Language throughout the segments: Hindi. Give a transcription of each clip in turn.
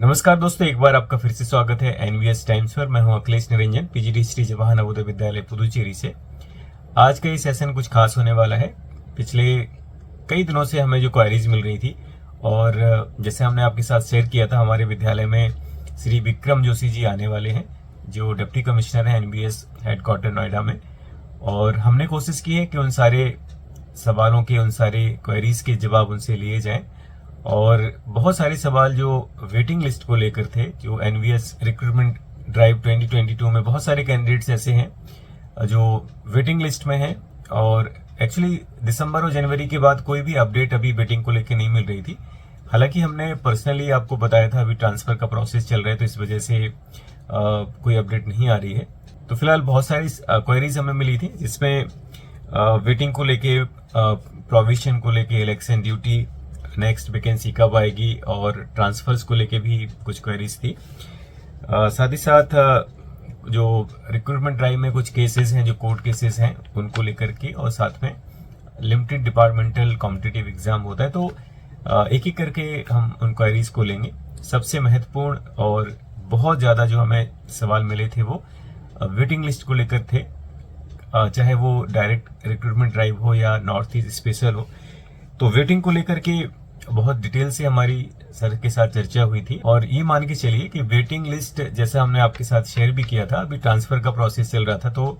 नमस्कार दोस्तों, एक बार आपका फिर से स्वागत है एनवीएस टाइम्स पर। मैं हूं अखिलेश निरंजन, पीजीटी श्री जवाहर नवोदय विद्यालय पुदुचेरी से। आज का ये सेशन कुछ खास होने वाला है। पिछले कई दिनों से हमें जो क्वेरीज मिल रही थी और जैसे हमने आपके साथ शेयर किया था, हमारे विद्यालय में श्री विक्रम जोशी जी आने वाले हैं, जो डिप्टी कमिश्नर हैं एनवीएस हेडक्वार्टर नोएडा में। और हमने कोशिश की है कि उन सारे सवालों के, उन सारे क्वेरीज के जवाब उनसे लिए जाएं। और बहुत सारे सवाल जो वेटिंग लिस्ट को लेकर थे, जो एनवीएस रिक्रूटमेंट ड्राइव 2022 में बहुत सारे कैंडिडेट्स ऐसे हैं जो वेटिंग लिस्ट में हैं और एक्चुअली दिसंबर और जनवरी के बाद कोई भी अपडेट अभी वेटिंग को लेकर नहीं मिल रही थी। हालांकि हमने पर्सनली आपको बताया था अभी ट्रांसफर का प्रोसेस चल रहा है, तो इस वजह से कोई अपडेट नहीं आ रही है। तो फिलहाल बहुत सारी क्वेरीज हमें मिली थी, जिसमें वेटिंग को लेके, प्रोविजन को लेके, इलेक्शन ड्यूटी, नेक्स्ट वैकेंसी कब आएगी और ट्रांसफर्स को लेके भी कुछ क्वेरीज थी। साथ ही साथ जो रिक्रूटमेंट ड्राइव में कुछ केसेस हैं, जो कोर्ट केसेस हैं, उनको लेकर के, और साथ में लिमिटेड डिपार्टमेंटल कॉम्पिटिटिव एग्जाम होता है। तो एक एक करके हम उन क्वेरीज को लेंगे। सबसे महत्वपूर्ण और बहुत ज़्यादा जो हमें सवाल मिले थे वो वेटिंग लिस्ट को लेकर थे, चाहे वो डायरेक्ट रिक्रूटमेंट ड्राइव हो या नॉर्थ ईस्ट स्पेशल हो। तो वेटिंग को लेकर के बहुत डिटेल से हमारी सर के साथ चर्चा हुई थी, और ये मान के चलिए कि वेटिंग लिस्ट, जैसा हमने आपके साथ शेयर भी किया था, अभी ट्रांसफर का प्रोसेस चल रहा था, तो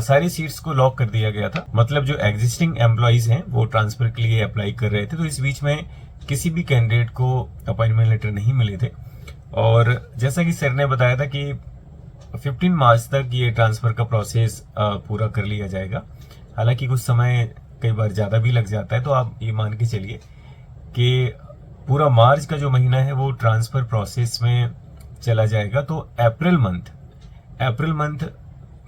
सारी सीट्स को लॉक कर दिया गया था। मतलब जो एग्जिस्टिंग एम्प्लॉइज हैं वो ट्रांसफर के लिए अप्लाई कर रहे थे, तो इस बीच में किसी भी कैंडिडेट को अपॉइंटमेंट लेटर नहीं मिले थे। और जैसा कि सर ने बताया था कि 15 मार्च तक ये ट्रांसफर का प्रोसेस पूरा कर लिया जाएगा। हालांकि कुछ समय कई बार ज्यादा भी लग जाता है, तो आप ये मान के चलिए कि पूरा मार्च का जो महीना है वो ट्रांसफर प्रोसेस में चला जाएगा। तो अप्रैल मंथ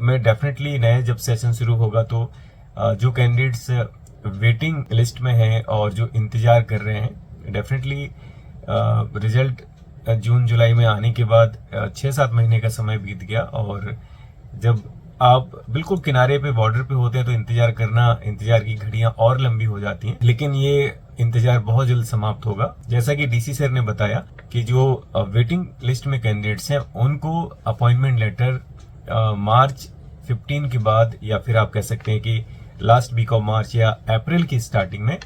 में डेफिनेटली नया जब सेशन शुरू होगा, तो जो कैंडिडेट्स वेटिंग लिस्ट में हैं और जो इंतजार कर रहे हैं, डेफिनेटली रिजल्ट जून जुलाई में आने के बाद 6-7 महीने का समय बीत गया, और जब आप बिल्कुल किनारे पे, बॉर्डर पे होते हैं, तो इंतजार की घड़ियां और लंबी हो जाती हैं। लेकिन ये इंतजार बहुत जल्द समाप्त होगा। जैसा कि डीसी सर ने बताया कि जो वेटिंग लिस्ट में कैंडिडेट्स हैं उनको अपॉइंटमेंट लेटर मार्च 15 के बाद, या फिर आप कह सकते हैं कि लास्ट वीक ऑफ मार्च या अप्रैल की स्टार्टिंग में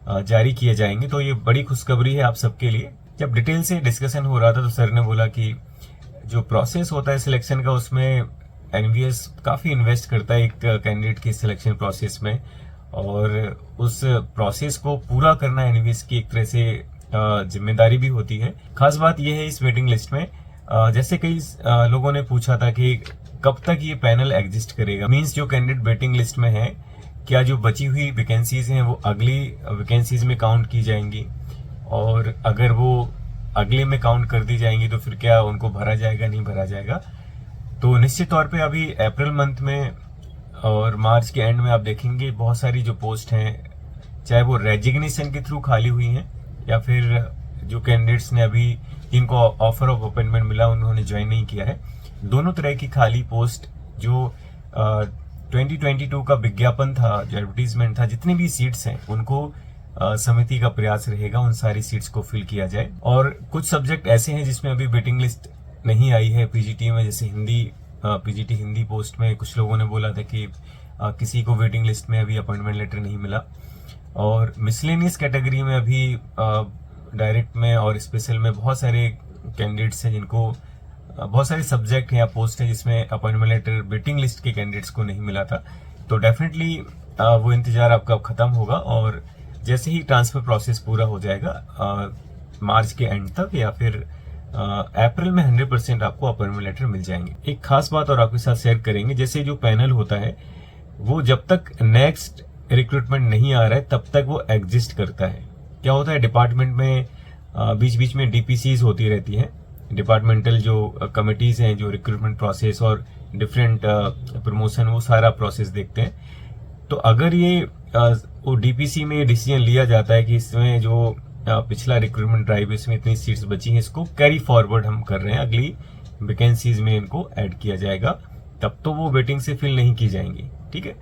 जारी किए जाएंगे। तो ये बड़ी खुशखबरी है आप सबके लिए। जब डिटेल से डिस्कशन हो रहा था तो सर ने बोला कि जो प्रोसेस होता है सिलेक्शन का, उसमें एनवीएस काफी इन्वेस्ट करता है एक कैंडिडेट की सिलेक्शन प्रोसेस में, और उस प्रोसेस को पूरा करना एनवीएस की एक तरह से जिम्मेदारी भी होती है। खास बात यह है इस वेटिंग लिस्ट में, जैसे कई लोगों ने पूछा था कि कब तक ये पैनल एग्जिस्ट करेगा। मींस जो कैंडिडेट वेटिंग लिस्ट में है, क्या जो बची हुई वैकेंसीज हैं वो अगली वैकेंसीज में काउंट की जाएंगी, और अगर वो अगले में काउंट कर दी जाएंगी तो फिर क्या उनको भरा जाएगा, नहीं भरा जाएगा। तो निश्चित तौर पे अभी अप्रैल मंथ में और मार्च के एंड में आप देखेंगे बहुत सारी जो पोस्ट हैं, चाहे वो रेजिग्नेशन के थ्रू खाली हुई हैं, या फिर जो कैंडिडेट्स ने अभी जिनको ऑफर ऑफ अपॉइंटमेंट मिला उन्होंने ज्वाइन नहीं किया है, दोनों तरह की खाली पोस्ट जो 2022 का विज्ञापन था, जो एडवर्टीजमेंट था, जितनी भी सीट्स हैं उनको समिति का प्रयास रहेगा उन सारी सीट्स को फिल किया जाए। और कुछ सब्जेक्ट ऐसे हैं जिसमें अभी वेटिंग लिस्ट नहीं आई है पीजीटी में, जैसे हिंदी, पीजीटी हिंदी पोस्ट में कुछ लोगों ने बोला था कि किसी को वेटिंग लिस्ट में अभी अपॉइंटमेंट लेटर नहीं मिला। और मिसलेनियस कैटेगरी में अभी डायरेक्ट में और स्पेशल में बहुत सारे कैंडिडेट्स हैं जिनको, बहुत सारे सब्जेक्ट हैं या पोस्ट हैं जिसमें अपॉइंटमेंट लेटर वेटिंग लिस्ट के कैंडिडेट्स को नहीं मिला था। तो डेफिनेटली वो इंतजार आपका अब खत्म होगा, और जैसे ही ट्रांसफर प्रोसेस पूरा हो जाएगा मार्च के एंड तक या फिर अप्रैल में 100% आपको अपॉइंटमेंट लेटर मिल जाएंगे। एक खास बात और आपके साथ शेयर करेंगे, जैसे जो पैनल होता है वो जब तक नेक्स्ट रिक्रूटमेंट नहीं आ रहा है तब तक वो एग्जिस्ट करता है। क्या होता है, डिपार्टमेंट में बीच बीच में डीपीसीज होती रहती हैं, डिपार्टमेंटल जो कमिटीज हैं जो रिक्रूटमेंट प्रोसेस और डिफरेंट प्रमोशन, वो सारा प्रोसेस देखते हैं। तो अगर ये वो डीपीसी में डिसीजन लिया जाता है कि इसमें जो पिछला रिक्रूटमेंट ड्राइव, इसमें इतनी सीट्स बची हैं, इसको कैरी फॉरवर्ड हम कर रहे हैं, अगली वैकेंसीज में इनको ऐड किया जाएगा, तब तो वो वेटिंग से फिल नहीं की जाएंगी। ठीक है,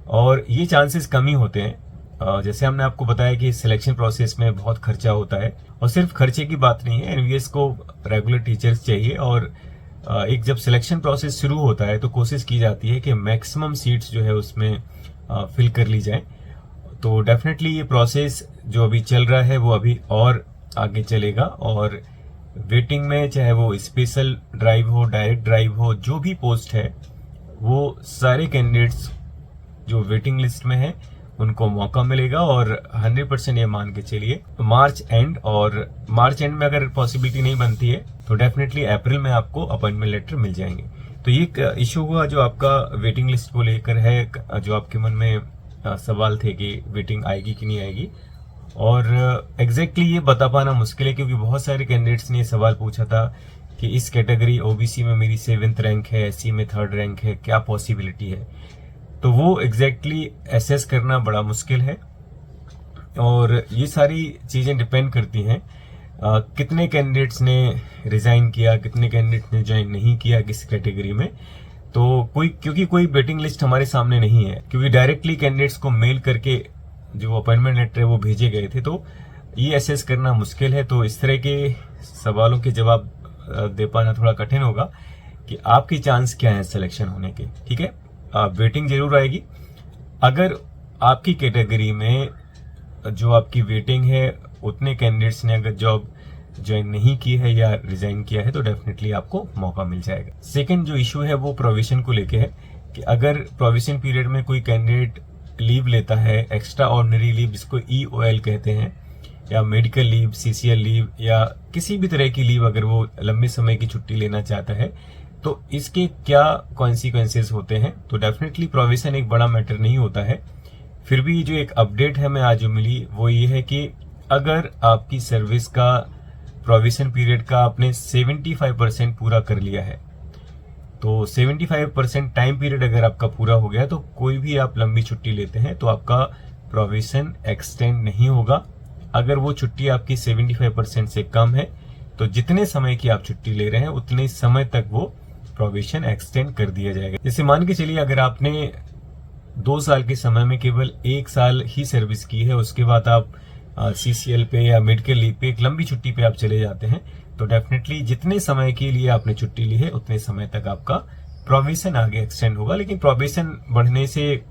और ये चांसेस कम ही होते हैं जैसे हमने आपको बताया कि सिलेक्शन प्रोसेस में बहुत खर्चा होता है, और सिर्फ खर्चे की बात नहीं है, एनवीएस को रेगुलर टीचर्स चाहिए, और एक जब सिलेक्शन प्रोसेस शुरू होता है तो कोशिश की जाती है कि मैक्सिमम सीट्स जो है उसमें फिल कर ली जाए। तो डेफिनेटली ये प्रोसेस जो अभी चल रहा है वो अभी और आगे चलेगा, और वेटिंग में चाहे वो स्पेशल ड्राइव हो, डायरेक्ट ड्राइव हो, जो भी पोस्ट है वो सारे कैंडिडेट्स जो वेटिंग लिस्ट में है उनको मौका मिलेगा। और 100% ये मान के चलिए मार्च एंड, और मार्च एंड में अगर पॉसिबिलिटी नहीं बनती है तो डेफिनेटली अप्रैल में आपको अपॉइंटमेंट लेटर मिल जाएंगे। तो ये एक इशू हुआ जो आपका वेटिंग लिस्ट को लेकर है, जो आपके मन में सवाल थे कि वेटिंग आएगी कि नहीं आएगी, और एग्जैक्टली ये बता पाना मुश्किल है, क्योंकि बहुत सारे कैंडिडेट्स ने ये सवाल पूछा था कि इस कैटेगरी ओबीसी में मेरी 7th रैंक है, एससी में 3rd रैंक है, क्या पॉसिबिलिटी है। तो वो एग्जैक्टली एसेस करना बड़ा मुश्किल है, और ये सारी चीजें डिपेंड करती हैं कितने कैंडिडेट्स ने रिजाइन किया, कितने कैंडिडेट्स ने ज्वाइन नहीं किया किस कैटेगरी में। तो क्योंकि कोई वेटिंग लिस्ट हमारे सामने नहीं है, क्योंकि डायरेक्टली कैंडिडेट्स को मेल करके जो अपॉइंटमेंट लेटर है वो भेजे गए थे, तो ये एसेस करना मुश्किल है। तो इस तरह के सवालों के जवाब दे पाना थोड़ा कठिन होगा कि आपकी चांस क्या है सिलेक्शन होने के। ठीक है, वेटिंग जरूर आएगी। अगर आपकी कैटेगरी में जो आपकी वेटिंग है उतने कैंडिडेट्स ने अगर जॉब ज्वाइन नहीं की है या रिजाइन किया है तो डेफिनेटली आपको मौका मिल जाएगा। सेकंड जो इशू है वो प्रोविजन को लेके है कि अगर प्रोविजन पीरियड में कोई कैंडिडेट लीव लेता है, एक्स्ट्रा ऑर्डिनरी लीव जिसको EOL कहते हैं, या मेडिकल लीव, CCL लीव, या किसी भी तरह की लीव अगर वो लंबे समय की छुट्टी लेना चाहता है तो इसके क्या कॉन्सिक्वेंसेस होते हैं। तो डेफिनेटली प्रोविजन एक बड़ा मैटर नहीं होता है, फिर भी जो एक अपडेट है मैं आज जो मिली वो ये है कि अगर आपकी सर्विस का प्रोविजन पीरियड का आपने 75% पूरा कर लिया है, तो 75% टाइम पीरियड अगर आपका पूरा हो गया तो कोई भी आप लंबी छुट्टी लेते हैं तो आपका प्रोविजन एक्सटेंड नहीं होगा। अगर वो छुट्टी आपकी 75% से कम है तो जितने समय की आप छुट्टी ले रहे हैं उतने समय तक वो प्रोविजन एक्सटेंड कर दिया जाएगा। जैसे मान के चलिए अगर आपने 2 साल के समय में केवल 1 साल ही सर्विस की है, उसके बाद आप CCL पे या मेडिकल लीव पे एक लंबी छुट्टी पे आप चले जाते हैं, तो डेफिनेटली जितने समय के लिए आपने छुट्टी ली है उतने समय तक आपका प्रोविजन आगे एक्सटेंड होगा। लेकिन प्रोविजन बढ़ने से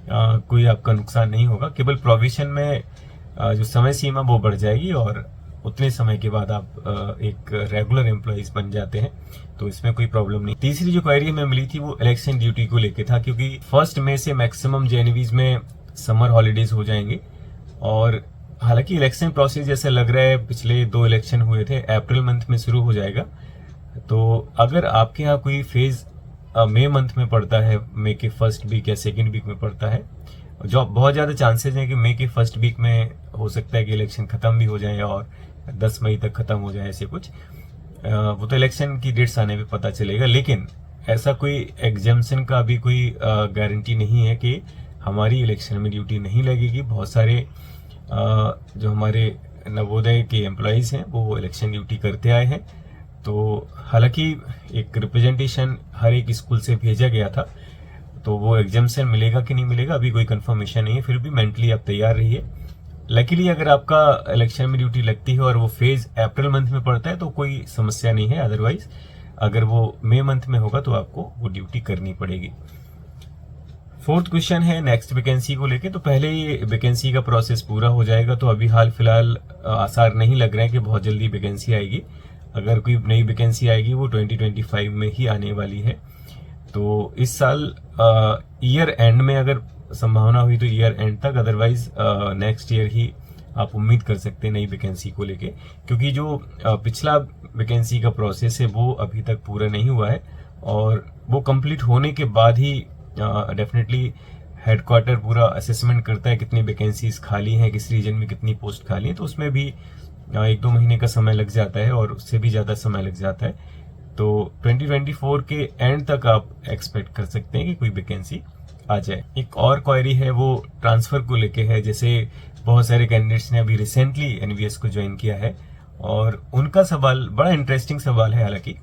कोई आपका नुकसान नहीं होगा, केवल प्रोविजन में जो समय सीमा वो बढ़ जाएगी और उतने समय के बाद आप एक रेगुलर एम्प्लॉइज बन जाते हैं, तो इसमें कोई प्रॉब्लम नहीं। तीसरी जो क्वेरी हमें मिली थी वो इलेक्शन ड्यूटी को लेके था, क्योंकि 1 मई से मैक्सिमम JNVs में समर हॉलीडेज हो जाएंगे, और हालांकि इलेक्शन प्रोसेस जैसे लग रहा है पिछले 2 इलेक्शन हुए थे, अप्रैल मंथ में शुरू हो जाएगा। तो अगर आपके यहाँ कोई फेज मई मंथ में पड़ता है, मई के 1st वीक या 2nd वीक में पड़ता है, जो बहुत ज्यादा चांसेस हैं कि मई के 1st वीक में हो सकता है कि इलेक्शन खत्म भी हो जाए और 10 मई तक खत्म हो जाए, ऐसे कुछ वो तो इलेक्शन की डेट्स आने पे पता चलेगा। लेकिन ऐसा कोई एग्जाम्शन का भी कोई गारंटी नहीं है कि हमारी इलेक्शन में ड्यूटी नहीं लगेगी। बहुत सारे जो हमारे नवोदय के एम्प्लॉयज हैं वो इलेक्शन ड्यूटी करते आए हैं। तो हालांकि एक रिप्रेजेंटेशन हर एक स्कूल से भेजा गया था, तो वो एग्जाम्शन मिलेगा कि नहीं मिलेगा अभी कोई कंफर्मेशन नहीं है, फिर भी मेंटली आप तैयार रहिए। लकीली अगर आपका इलेक्शन में ड्यूटी लगती है और वो फेज अप्रैल मंथ में पड़ता है तो कोई समस्या नहीं है, अदरवाइज अगर वो मई मंथ में होगा तो आपको वो ड्यूटी करनी पड़ेगी। 4th क्वेश्चन है नेक्स्ट वैकेंसी को लेके। तो पहले ही वैकेंसी का प्रोसेस पूरा हो जाएगा, तो अभी हाल फिलहाल आसार नहीं लग रहा है कि बहुत जल्दी वैकेंसी आएगी। अगर कोई नई वैकेंसी आएगी वो 2025 में ही आने वाली है। तो इस साल ईयर एंड में अगर संभावना हुई तो ईयर एंड तक, अदरवाइज नेक्स्ट ईयर ही आप उम्मीद कर सकते हैं नई वैकेंसी को लेके, क्योंकि जो पिछला वैकेंसी का प्रोसेस है वो अभी तक पूरा नहीं हुआ है, और वो कंप्लीट होने के बाद ही डेफिनेटली हेडक्वार्टर पूरा असेसमेंट करता है कितनी वैकेंसीज खाली हैं, किस रीजन में कितनी पोस्ट खाली है। तो उसमें भी 1-2 महीने का समय लग जाता है और उससे भी ज्यादा समय लग जाता है। तो 2024 के एंड तक आप एक्सपेक्ट कर सकते हैं कि कोई वैकेंसी आ जाए। एक और क्वेरी है वो ट्रांसफर को लेके है। जैसे बहुत सारे कैंडिडेट्स ने अभी रिसेंटली एनवीएस को ज्वाइन किया है और उनका सवाल बड़ा इंटरेस्टिंग सवाल है। हालांकि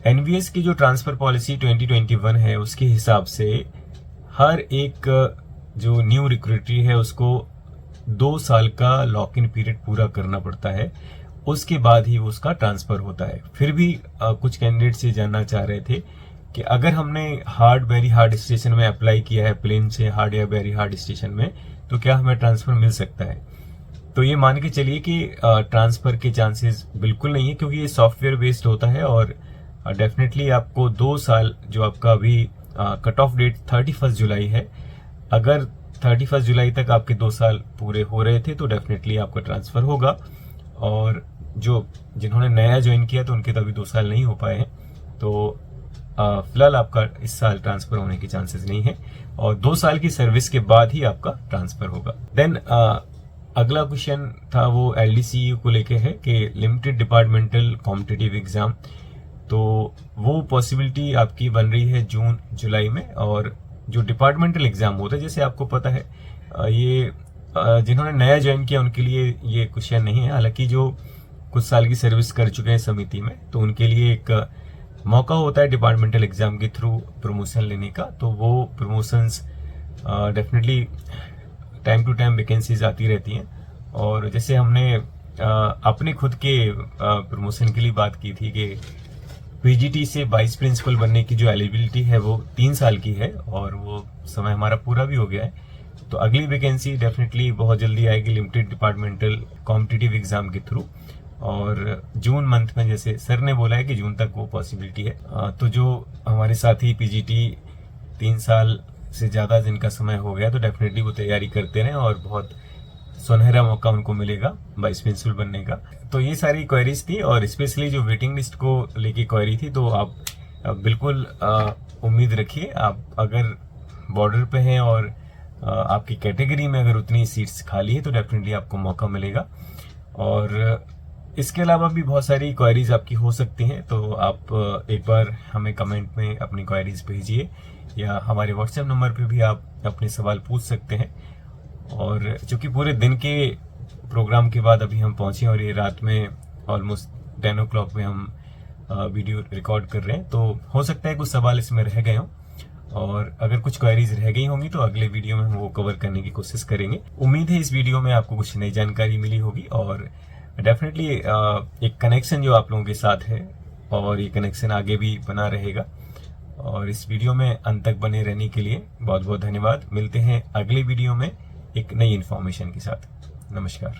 एनवीएस की जो ट्रांसफर पॉलिसी 2021 है उसके हिसाब से हर एक जो न्यू रिक्रूटरी है उसको 2 साल का लॉक इन पीरियड पूरा करना पड़ता है, उसके बाद ही वो उसका ट्रांसफर होता है। फिर भी कुछ कैंडिडेट्स ये जानना चाह रहे थे कि अगर हमने वेरी हार्ड स्टेशन में अप्लाई किया है, प्लेन से हार्ड या वेरी हार्ड स्टेशन में, तो क्या हमें ट्रांसफर मिल सकता है। तो ये मान के चलिए कि ट्रांसफर के चांसेस बिल्कुल नहीं है, क्योंकि ये सॉफ्टवेयर बेस्ड होता है और डेफिनेटली आपको 2 साल, जो आपका अभी कट ऑफ डेट 31 जुलाई है, अगर 31 जुलाई तक आपके 2 साल पूरे हो रहे थे तो डेफिनेटली आपका ट्रांसफर होगा। और जो जिन्होंने नया ज्वाइन किया तो उनके तो अभी 2 साल नहीं हो पाए हैं, तो फिलहाल आपका इस साल ट्रांसफर होने के चांसेस नहीं है और 2 साल की सर्विस के बाद ही आपका ट्रांसफर होगा। देन अगला क्वेश्चन था वो LDCU को लेके है कि लिमिटेड डिपार्टमेंटल कॉम्पिटिटिव एग्जाम, तो वो पॉसिबिलिटी आपकी बन रही है जून जुलाई में। और जो डिपार्टमेंटल एग्जाम होता है, जैसे आपको पता है, ये जिन्होंने नया ज्वाइन किया उनके लिए ये क्वेश्चन नहीं है। हालांकि जो कुछ साल की सर्विस कर चुके हैं समिति में, तो उनके लिए एक मौका होता है डिपार्टमेंटल एग्जाम के थ्रू प्रमोशन लेने का। तो वो promotions definitely time to time vacancies आती रहती हैं। और जैसे हमने अपने खुद के प्रमोशन के लिए बात की थी कि PGT से वाइस प्रिंसिपल बनने की जो एलिजिबिलिटी है वो 3 साल की है और वो समय हमारा पूरा भी हो गया है। तो अगली वैकेंसी डेफिनेटली बहुत जल्दी आएगी लिमिटेड डिपार्टमेंटल कॉम्पिटिटिव एग्जाम के थ्रू, और जून मंथ में, जैसे सर ने बोला है कि जून तक वो पॉसिबिलिटी है। तो जो हमारे साथी PGT 3 साल से ज़्यादा जिनका समय हो गया, तो डेफिनेटली वो तैयारी करते रहें और बहुत सुनहरा मौका उनको मिलेगा वाइस प्रिंसिपल बनने का। तो ये सारी क्वेरीज थी, और स्पेशली जो वेटिंग लिस्ट को लेके क्वेरी थी, तो आप बिल्कुल उम्मीद रखिए। आप अगर बॉर्डर पे हैं और आपकी कैटेगरी में अगर उतनी सीट्स खाली है तो डेफिनेटली आपको मौका मिलेगा। और इसके अलावा भी बहुत सारी क्वेरीज आपकी हो सकती हैं, तो आप एक बार हमें कमेंट में अपनी क्वेरीज भेजिए या हमारे व्हाट्सएप नंबर पे भी आप अपने सवाल पूछ सकते हैं। और चूंकि पूरे दिन के प्रोग्राम के बाद अभी हम पहुंचे और ये रात में ऑलमोस्ट 10 o'clock में हम वीडियो रिकॉर्ड कर रहे हैं, तो हो सकता है कुछ सवाल इसमें रह गए हों, और अगर कुछ क्वेरीज रह गई होंगी तो अगले वीडियो में हम वो कवर करने की कोशिश करेंगे। उम्मीद है इस वीडियो में आपको कुछ नई जानकारी मिली होगी, और डेफिनेटली एक कनेक्शन जो आप लोगों के साथ है, और ये कनेक्शन आगे भी बना रहेगा। और इस वीडियो में अंत तक बने रहने के लिए बहुत बहुत धन्यवाद। मिलते हैं अगले वीडियो में एक नई इन्फॉर्मेशन के साथ। नमस्कार।